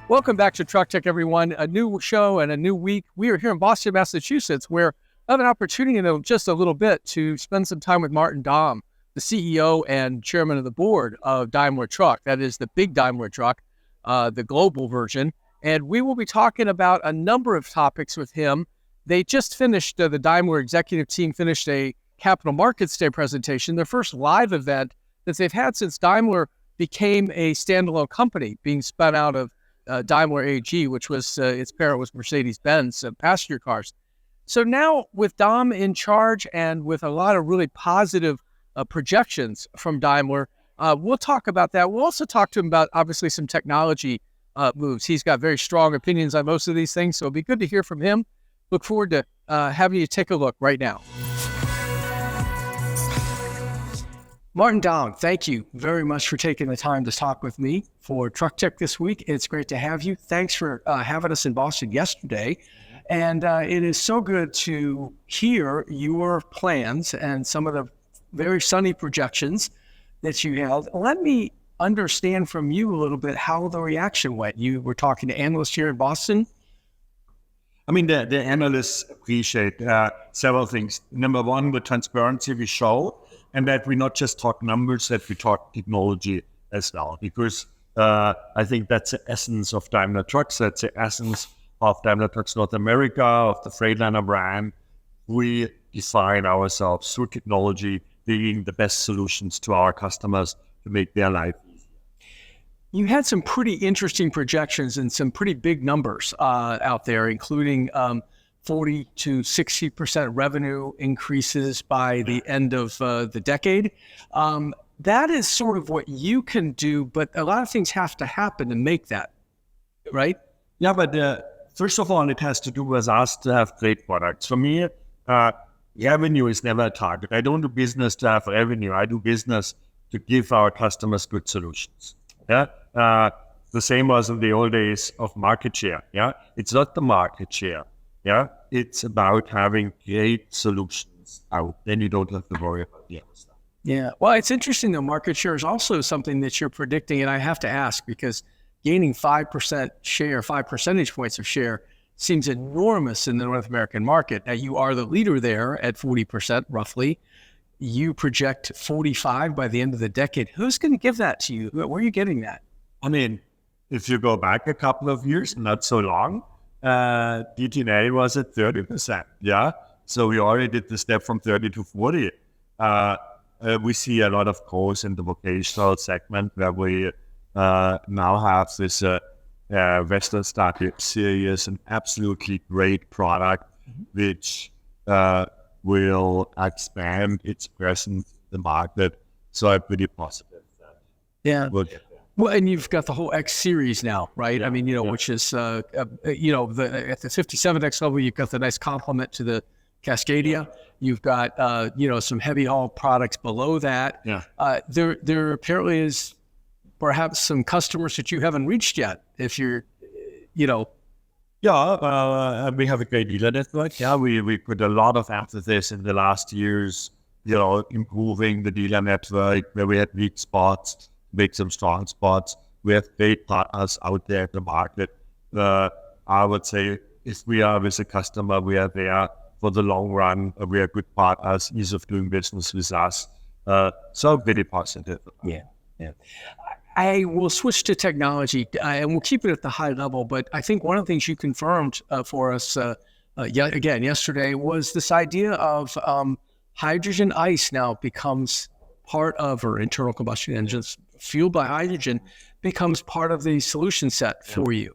Welcome back to Truck Tech, everyone. A new show and a new week. We are here in Boston, Massachusetts, where I have an opportunity in just a little bit to spend some time with Martin Daum, the CEO and chairman of the board of Daimler Truck. That is the big Daimler Truck, the global version. And we will be talking about a number of topics with him. They just finished, the Daimler executive team finished a Capital Markets Day presentation, their first live event that they've had since Daimler became a standalone company, being spun out of Daimler AG, which was its parent was Mercedes-Benz passenger cars. So now with Daum in charge and with a lot of really positive projections from Daimler, we'll talk about that. We'll also talk to him about obviously some technology moves. He's got very strong opinions on most of these things, so it'll be good to hear from him. Look forward to having you take a look right now. Martin Daum, thank you very much for taking the time to talk with me for Truck Tech this week. It's great to have you. Thanks for having us in Boston yesterday. And it is so good to hear your plans and some of the very sunny projections that you held. Let me understand from you a little bit how the reaction went. You were talking to analysts here in Boston. I mean, the analysts appreciate several things. Number one, the transparency we show, and that we not just talk numbers, that we talk technology as well. Because I think that's the essence of Daimler Trucks. That's the essence of Daimler Trucks North America, of the Freightliner brand. We define ourselves through technology, bringing the best solutions to our customers to make their life easier. You had some pretty interesting projections and some pretty big numbers out there, including 40 to 60% revenue increases by the end of the decade. That is sort of what you can do, but a lot of things have to happen to make that, right? Yeah, but first of all, it has to do with us to have great products. For me, revenue is never a target. I don't do business to have revenue. I do business to give our customers good solutions. Yeah, the same was in the old days of market share. Yeah, it's not the market share. Yeah, it's about having great solutions out. Then you don't have to worry about the other stuff. Yeah, well, it's interesting though. Market share is also something that you're predicting, and I have to ask because gaining 5% share, 5 percentage points of share seems enormous in the North American market. Now, you are the leader there at 40% roughly. You project 45 by the end of the decade. Who's going to give that to you? Where are you getting that? I mean, if you go back a couple of years, not so long, DTNA was at 30%. Yeah. So we already did the step from 30 to 40. We see a lot of growth in the vocational segment where we now have this Western Star Series, an absolutely great product, which will expand its presence in the market. So I'm pretty positive that we'll get there. Well, and you've got the whole X series now, right? Yeah. I mean, which is, at the 57X level, you've got the nice complement to the Cascadia. You've got, some heavy haul products below that. Yeah. There apparently is perhaps some customers that you haven't reached yet. If you're, Yeah, we have a great dealer network. Yeah, we put a lot of emphasis in the last years, improving the dealer network where we had weak spots, make some strong spots. We have great partners out there in the market. I would say if we are with a customer, we are there for the long run. We are good partners, ease of doing business with us. So very positive. Yeah. I will switch to technology and we'll keep it at the high level. But I think one of the things you confirmed for us yesterday was this idea of hydrogen ICE now becomes part of, or internal combustion engines fueled by hydrogen becomes part of the solution set for you.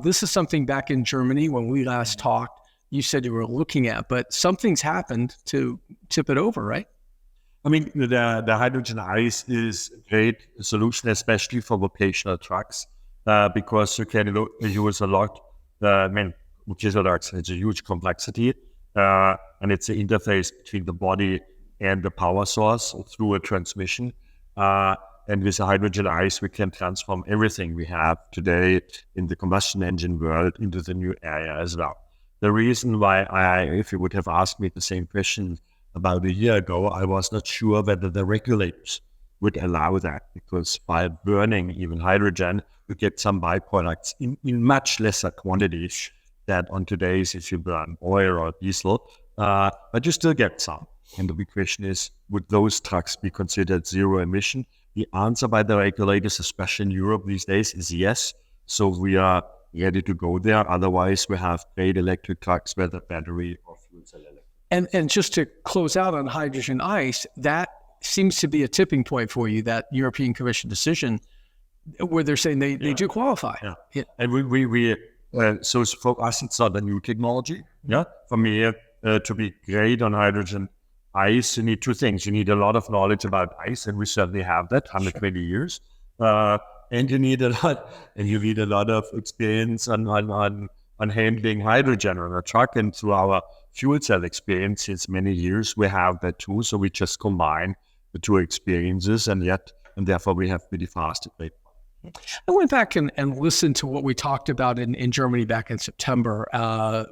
This is something back in Germany when we last talked, you said you were looking at, but something's happened to tip it over, right? I mean, the hydrogen ICE is a great solution, especially for vocational trucks, because you can use a lot. Vocational trucks, it's a huge complexity, and it's the interface between the body and the power source through a transmission. And with the hydrogen ICE, we can transform everything we have today in the combustion engine world into the new area as well. The reason why if you would have asked me the same question about a year ago, I was not sure whether the regulators would allow that, because by burning even hydrogen, you get some byproducts in much lesser quantities than on today's if you burn oil or diesel, but you still get some. And the big question is, would those trucks be considered zero emission? The answer by the regulators, especially in Europe these days, is yes. So we are ready to go there. Otherwise, we have great electric trucks, whether battery or fuel cell electric. And just to close out on hydrogen ICE, that seems to be a tipping point for you, that European Commission decision where they're saying they do qualify. Yeah. And we so for us, it's not a new technology. Yeah. For me, to be great on hydrogen ICE, you need two things. You need a lot of knowledge about ICE, and we certainly have that, 120 years. And you need a lot of experience on handling hydrogen on a truck. And through our fuel cell experience, since many years, we have that too. So we just combine the two experiences, and therefore we have pretty fast to play. I went back and listened to what we talked about in Germany back in September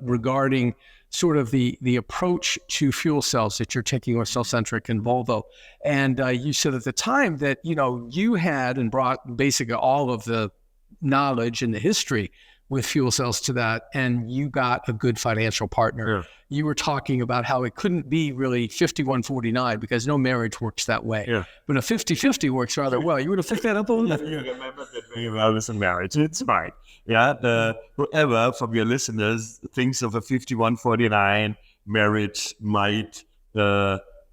regarding sort of the approach to fuel cells that you're taking with Cellcentric and Volvo. And you said at the time that, you had and brought basically all of the knowledge and the history with fuel cells to that, and you got a good financial partner. Yeah. You were talking about how it couldn't be really 51-49 because no marriage works that way. Yeah. But a 50-50 works rather well. You would have picked that up a little bit. You remember that very well with a marriage. It's fine. Yeah. Whoever from your listeners thinks of a 51-49 marriage might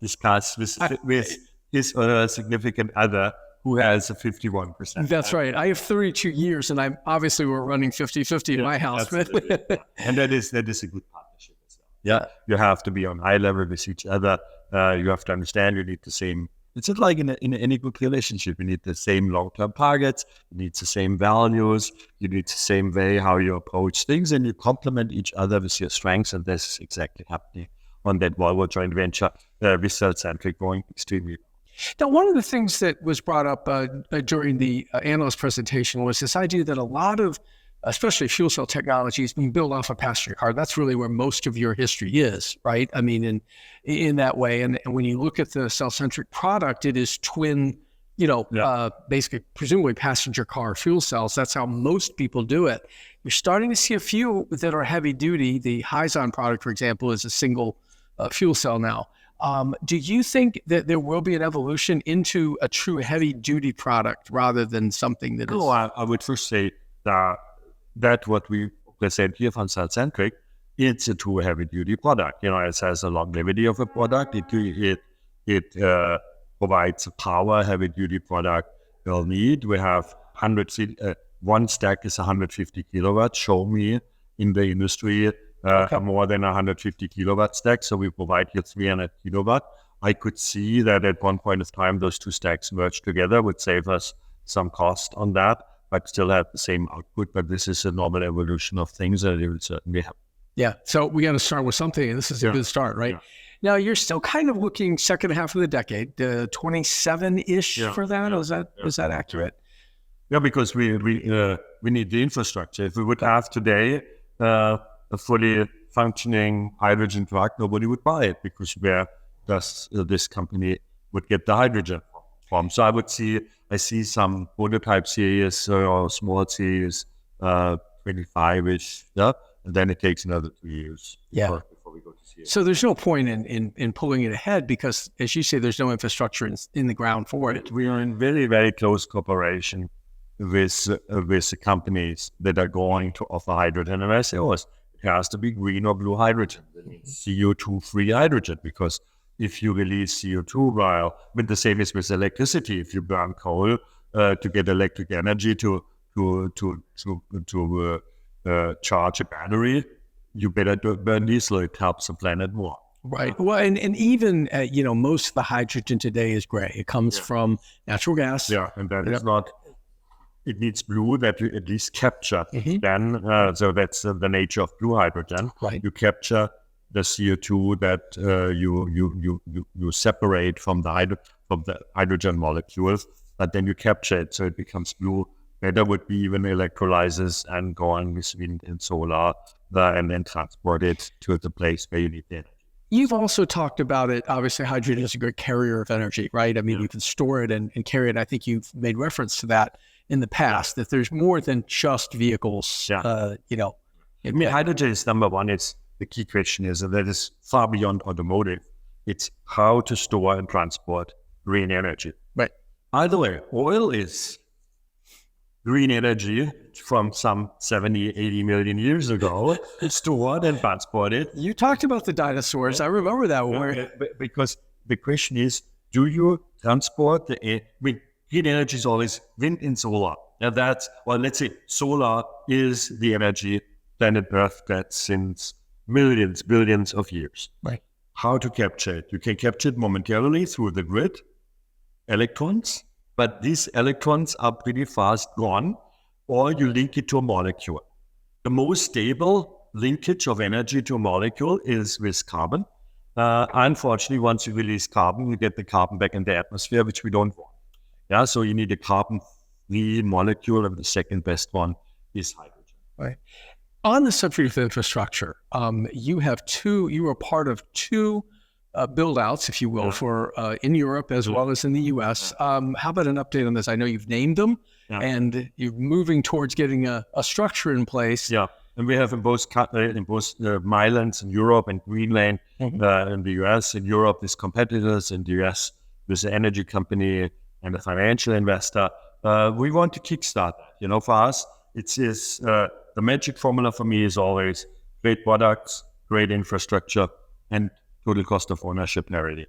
discuss with his or her significant other who has a 51%. That's right. I have 32 years, and we're running 50-50 in my house. And that is a good partnership as well. Yeah. You have to be on high level with each other. You have to understand you need the same. It's just like in any good relationship. You need the same long-term targets. You need the same values. You need the same way how you approach things, and you complement each other with your strengths. And this is exactly happening on that Volvo joint venture with Cellcentric, going extremely well. Now, one of the things that was brought up during the analyst presentation was this idea that a lot of, especially fuel cell technology, is being built off a passenger car. That's really where most of your history is, right? I mean, in that way. And when you look at the Cellcentric product, it is twin, basically, presumably passenger car fuel cells. That's how most people do it. You're starting to see a few that are heavy duty. The Hyzon product, for example, is a single fuel cell now. Do you think that there will be an evolution into a true heavy-duty product rather than something that is... No, I would first say that what we present here from Cellcentric, it's a true heavy-duty product. It has a longevity of a product. It provides a power heavy-duty product will need. We have one stack is 150 kilowatts. Show me in the industry more than 150 kilowatt stack. So we provide here 300 kilowatt. I could see that at one point of time, those two stacks merged together would save us some cost on that, but still have the same output. But this is a normal evolution of things, and it will certainly happen. Yeah. So we got to start with something, and this is a good start, right? Yeah. Now, you're still kind of looking second half of the decade, 27-ish for that. Yeah. Is that accurate? Yeah, because we need the infrastructure. If we would have today a fully functioning hydrogen truck, nobody would buy it, because where does this company would get the hydrogen from? So I see some prototype series or small series, 25-ish, and then it takes another 2 years before we go to see it. So there's no point in pulling it ahead, because, as you say, there's no infrastructure in the ground for it. We are in very, very close cooperation with the companies that are going to offer hydrogen, and I say, it has to be green or blue hydrogen. It means CO2-free hydrogen, because if you release CO2, with the same as with electricity, if you burn coal to get electric energy to charge a battery, you better burn diesel. It helps the planet more. Right. Well, and even most of the hydrogen today is gray. It comes from natural gas. Yeah, and that is not. It needs blue that you at least capture. Then, so that's the nature of blue hydrogen. Right. You capture the CO2 that you separate from the hydrogen molecules, but then you capture it so it becomes blue. Better would be even electrolysis and go on with wind and solar, and then transport it to the place where you need it. You've also talked about it. Obviously, hydrogen is a great carrier of energy, right? I mean, you can store it and carry it. I think you've made reference to that in the past, that there's more than just vehicles, I mean, hydrogen is number one. It's the key question is, and that is far beyond automotive. It's how to store and transport green energy. Right. By the way, oil is green energy from some 70, 80 million years ago, stored and transported. You talked about the dinosaurs. I remember that one. Because the question is, do you transport green energy is always wind and solar. And let's say solar is the energy planet Earth gets since millions, billions of years. Right. How to capture it? You can capture it momentarily through the grid, electrons, but these electrons are pretty fast gone, or you link it to a molecule. The most stable linkage of energy to a molecule is with carbon. Unfortunately, once you release carbon, you get the carbon back in the atmosphere, which we don't want. Yeah, so you need a carbon-free molecule, and the second best one is hydrogen. Right. On the subject of infrastructure, you were part of two build-outs, if you will, for in Europe as well as in the U.S. How about an update on this? I know you've named them, and you're moving towards getting a structure in place. Yeah, and we have in both Milands in Europe and Greenland in the U.S. In Europe, there's competitors. In the U.S., there's an energy company and a financial investor. We want to kickstart that. For us, it is the magic formula for me is always great products, great infrastructure, and total cost of ownership parity.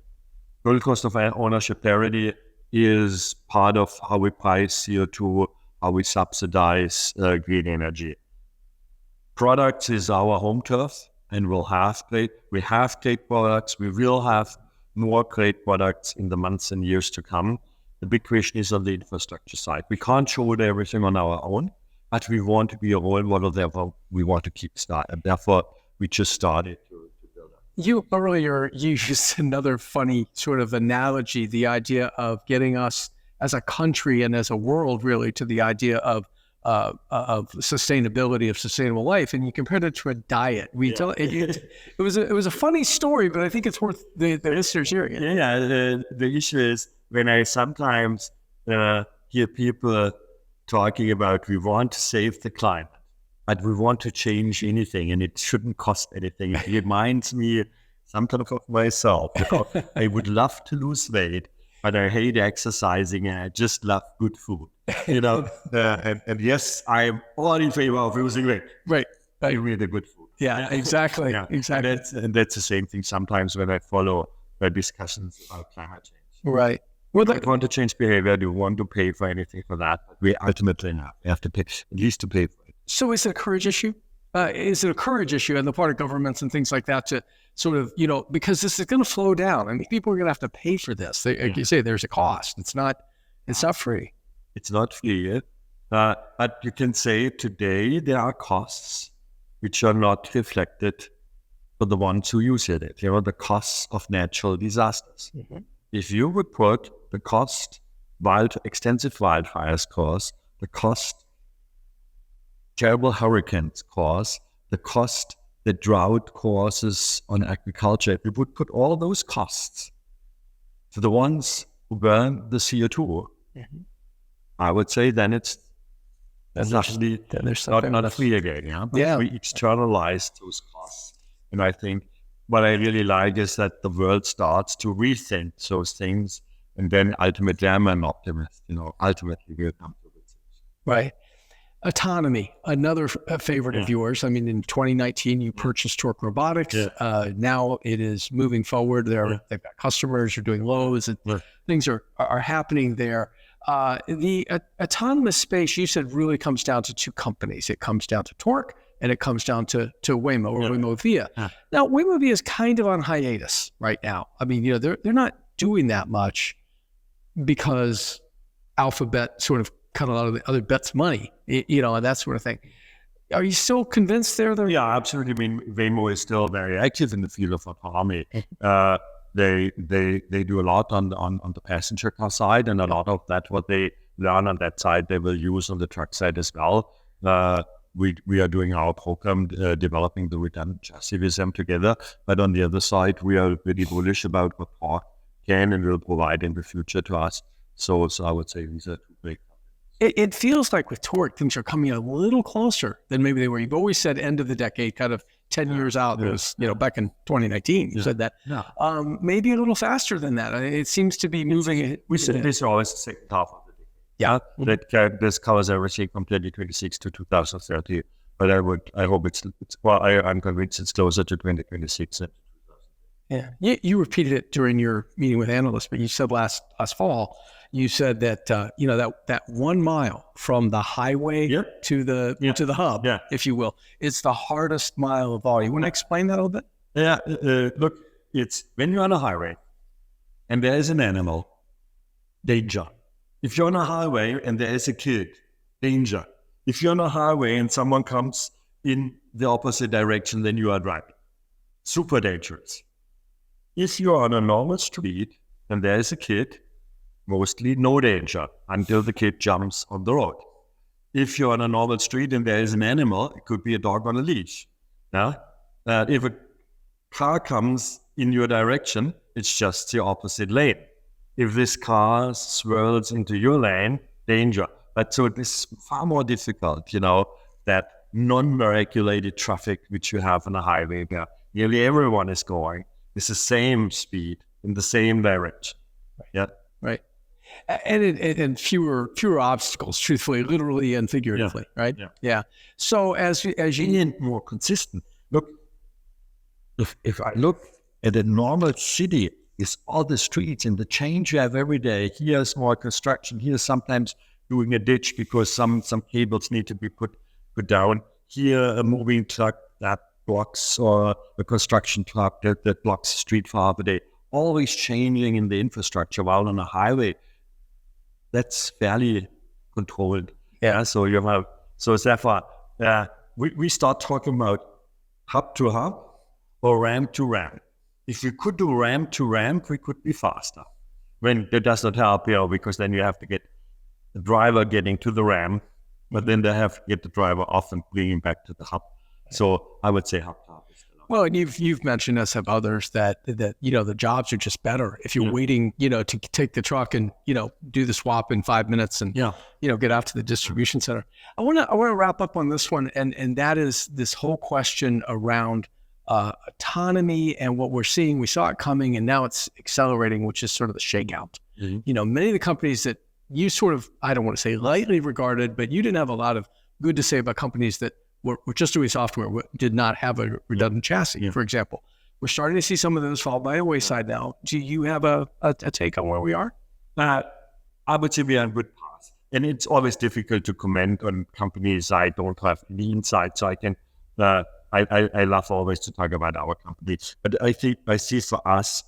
Total cost of ownership parity is part of how we price CO2, how we subsidize green energy. Products is our home turf, and we have great products. We will have more great products in the months and years to come. The big question is on the infrastructure side. We can't show everything on our own, but we want to be a role model. Therefore, we want to kickstart, and therefore we just started to build up. You earlier used another funny sort of analogy, the idea of getting us as a country and as a world really to the idea of sustainability, of sustainable life, and you compared it to a diet. It was a funny story, but I think it's worth the listeners hearing it. The issue is when I sometimes hear people talking about we want to save the climate, but we want to change anything, and it shouldn't cost anything. It reminds me sometimes of myself. I would love to lose weight, but I hate exercising, and I just love good food. And yes, I'm all in favor of losing weight. Right. I really good food. Yeah, exactly. Exactly. And that's the same thing sometimes when I follow discussions about climate change. Right. Well, I want to change behavior. Do you want to pay for anything for that? But we ultimately have to pay, at least to pay for it. So is it a courage issue? Is it a courage issue on the part of governments and things like that to sort of, because this is going to flow down. I mean, people are going to have to pay for this. Like you say, there's a cost. It's not free. It's not free. But you can say today there are costs which are not reflected for the ones who use it. The costs of natural disasters. Mm-hmm. If you would put the cost extensive wildfires cause, the cost terrible hurricanes cause, the cost that drought causes on agriculture, if we would put all those costs to the ones who burn the CO2, I would say then it's not free again. But we externalize those costs. And I think what I really like is that the world starts to rethink those things, and then ultimately I'm an optimist. Ultimately we'll come to it. Right. Autonomy, another favorite of yours. I mean, in 2019, you purchased Torque Robotics. Yeah. Now it is moving forward. They've got customers, you're doing lows, and things are happening there. The autonomous space, you said, really comes down to two companies. It comes down to Torque, and it comes down to Waymo or Waymo Via. Now, Waymo Via is kind of on hiatus right now. I mean, they're not doing that much because Alphabet sort of cut a lot of the other bets' money, and that sort of thing. Are you still convinced they're? Yeah, absolutely. I mean, Waymo is still very active in the field of autonomy. They do a lot on the passenger car side, and a lot of that what they learn on that side they will use on the truck side as well. we are doing our program, developing the redundant chassis with them together. But on the other side, we are really bullish about what Torque can and will provide in the future to us. So I would say these are two big. It feels like with Torque, things are coming a little closer than maybe they were. You've always said end of the decade, kind of 10 years out. It was, back in 2019, you said that. Maybe a little faster than that. It seems to be moving. We said this is always the second half of the decade. Yeah. This covers everything from 2026 to 2030. But I hope I'm convinced it's closer to 2026. Yeah. You repeated it during your meeting with analysts, but you said last fall, you said that, that 1 mile from the highway to the hub, if you will, it's the hardest mile of all. You want to explain that a little bit? Yeah. Look, it's when you're on a highway and there is an animal, danger. If you're on a highway and there is a kid, danger. If you're on a highway and someone comes in the opposite direction than you are driving, super dangerous. If you're on a normal street and there is a kid, mostly no danger until the kid jumps on the road. If you're on a normal street and there is an animal, it could be a dog on a leash. Now, if a car comes in your direction, it's just the opposite lane. If this car swirls into your lane, danger. But so it is far more difficult, that non-regulated traffic which you have on a highway where nearly everyone is going. It's the same speed in the same direction. Yeah. Right. And fewer obstacles, truthfully, literally and figuratively, right? Yeah. So as you need more consistent. Look, if I look at a normal city, it's all the streets and the change you have every day. Here's more construction. Here's sometimes doing a ditch because some cables need to be put down. Here a moving truck that blocks, or a construction truck that blocks the street for half a day. Always changing in the infrastructure. While on a highway, that's fairly controlled. Yeah. So therefore, we start talking about hub to hub or ramp to ramp. If we could do ramp to ramp, we could be faster. When that does not help, because then you have to get the driver getting to the ramp, but then they have to get the driver off and bring him back to the hub. So I would say hub to hub. Well, and you've mentioned, as have others, that the jobs are just better if you're waiting, to take the truck and do the swap in 5 minutes and get out to the distribution center. I want to wrap up on this one, and that is this whole question around autonomy and what we're seeing. We saw it coming, and now it's accelerating, which is sort of the shakeout. Mm-hmm. Many of the companies that you sort of, I don't want to say lightly regarded, but you didn't have a lot of good to say about companies that were just doing software, did not have a redundant chassis, for example. We're starting to see some of those fall by the wayside now. Do you have a take on where we are? I would say we are on good path. And it's always difficult to comment on companies I don't have any insight, so I can, I love always to talk about our company. But I see for us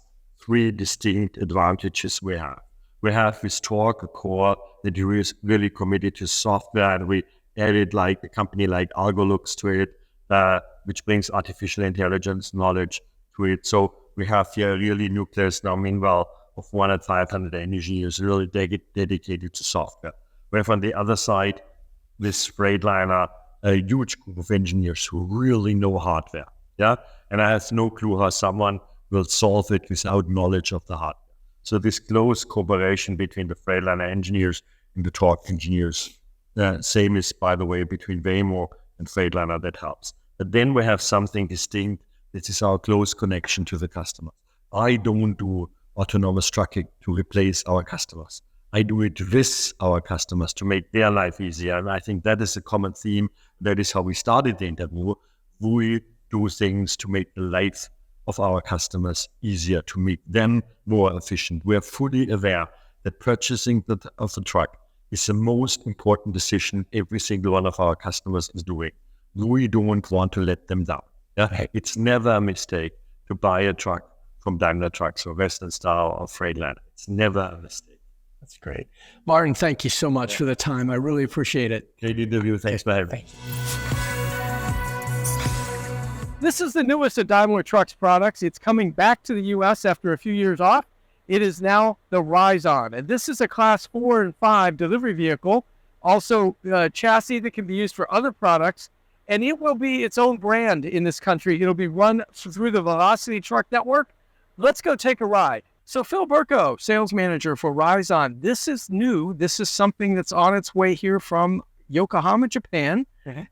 3 distinct advantages we have. We have with Torque a core that is really committed to software, and we added like a company like Algolux to it, which brings artificial intelligence knowledge to it. So we have here really nucleus now, meanwhile, of 100, 500 engineers really dedicated to software. We have on the other side, this Freightliner, a huge group of engineers who really know hardware. Yeah. And I have no clue how someone will solve it without knowledge of the hardware. So this close cooperation between the Freightliner engineers and the Torque engineers, same is, by the way, between Waymo and Freightliner, that helps. But then we have something distinct. This is our close connection to the customer. I don't do autonomous trucking to replace our customers. I do it with our customers to make their life easier. And I think that is a common theme. That is how we started the interview. We do things to make the life of our customers easier, to make them more efficient. We are fully aware that purchasing of the truck is the most important decision every single one of our customers is doing. We don't want to let them down. Yeah? It's never a mistake to buy a truck from Daimler Trucks or Western Star or Freightliner. It's never a mistake. That's great. Martin, thank you so much for the time. I really appreciate it. Great interview. Thanks for having me. This is the newest of Daimler Trucks products. It's coming back to the U.S. after a few years off. It is now the Rise-On, and this is a Class 4 and 5 delivery vehicle, also a chassis that can be used for other products and it will be its own brand in this country. It'll be run through the Velocity Truck Network. Let's go take a ride. So Phil Burko, sales manager for Rizon. This is new. This is something that's on its way here from Yokohama, Japan,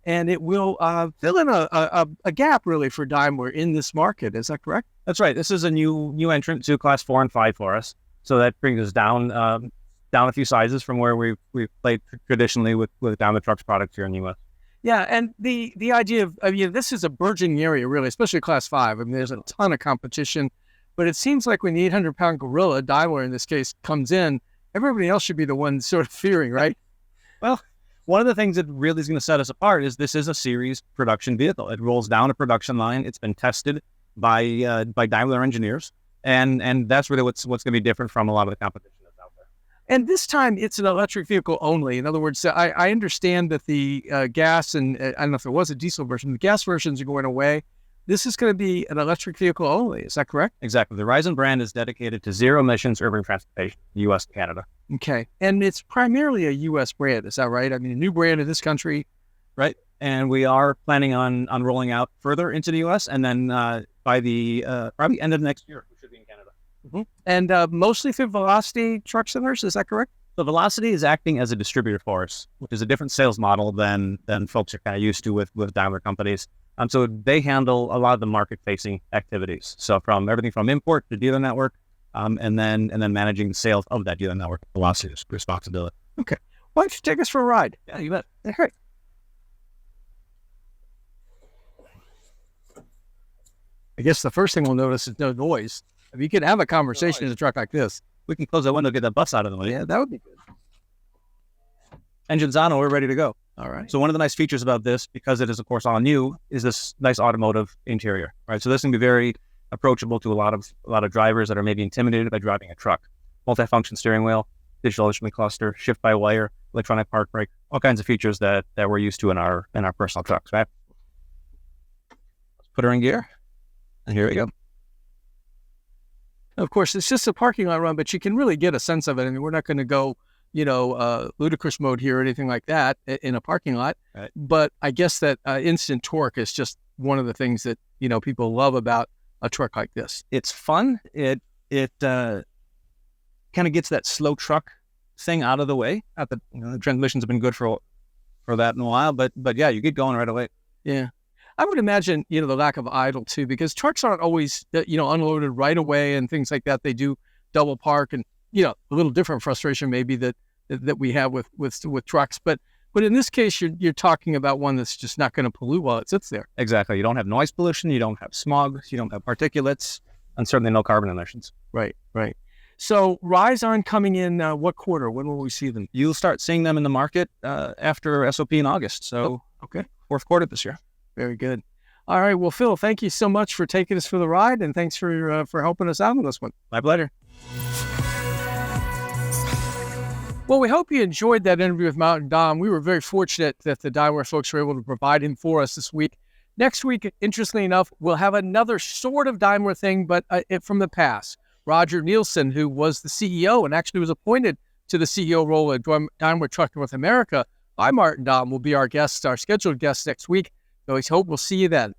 and it will fill in a gap really for Daimler in this market. Is that correct? That's right. This is a new entrant to Class 4 and 5 for us. So that brings us down a few sizes from where we've played traditionally with Daimler Trucks products here in the U.S. Yeah, and the idea of this is a burgeoning area really, especially Class 5. I mean, there's a ton of competition, but it seems like when the 800-pound gorilla, Daimler in this case, comes in, everybody else should be the one sort of fearing, right? Well, one of the things that really is going to set us apart is this is a series production vehicle. It rolls down a production line. It's been tested by Daimler engineers, and that's really what's going to be different from a lot of the competition that's out there. And this time, it's an electric vehicle only. In other words, I understand that the gas and I don't know if there was a diesel version. The gas versions are going away. This is going to be an electric vehicle only. Is that correct? Exactly. The Rizon brand is dedicated to zero emissions urban transportation, U.S. and Canada. Okay. And it's primarily a U.S. brand. Is that right? I mean, a new brand in this country. Right. And we are planning on rolling out further into the U.S. and then by the probably end of next year, we should be in Canada. Mm-hmm. And mostly through Velocity Truck Centers. Is that correct? So Velocity is acting as a distributor for us, which is a different sales model than folks are kind of used to with Daimler companies. So they handle a lot of the market-facing activities. So from everything from import to dealer network, and then managing the sales of that dealer network. Velocity's responsibility. Okay. Why don't you take us for a ride? Yeah, you bet. All right. I guess the first thing we'll notice is no noise. I mean, you can have a conversation in a truck like this. We can close that window, get that bus out of the way. Yeah, that would be good. Engine's on, and we're ready to go. All right. So one of the nice features about this, because it is, of course, all new, is this nice automotive interior, right? So this can be very approachable to a lot of drivers that are maybe intimidated by driving a truck. Multifunction steering wheel, digital instrument cluster, shift-by-wire, electronic park brake, all kinds of features that we're used to in our personal trucks, right? Let's put her in gear, and here we go. Of course, it's just a parking lot run, but you can really get a sense of it. I mean, we're not going to go ludicrous mode here or anything like that in a parking lot. Right. But I guess that instant torque is just one of the things that, people love about a truck like this. It's fun. It kind of gets that slow truck thing out of the way. Not that the transmissions have been good for that in a while, but yeah, you get going right away. Yeah. I would imagine, the lack of idle too, because trucks aren't always, unloaded right away and things like that. They do double park and, a little different frustration maybe that we have with trucks. But in this case, you're talking about one that's just not going to pollute while it sits there. Exactly. You don't have noise pollution. You don't have smog. You don't have particulates, and certainly no carbon emissions. Right. So Rizon coming in what quarter? When will we see them? You'll start seeing them in the market after SOP in August. So okay, fourth quarter this year. Very good. All right. Well, Phil, thank you so much for taking us for the ride, and thanks for helping us out on this one. My pleasure. Well, we hope you enjoyed that interview with Mountain Daum. We were very fortunate that the Daimler folks were able to provide him for us this week. Next week, interestingly enough, we'll have another sort of Daimler thing, but from the past. Roger Nielsen, who was the CEO and actually was appointed to the CEO role at Daimler Truck North America by Martin Daum, will be our scheduled guest next week. So I hope we'll see you then.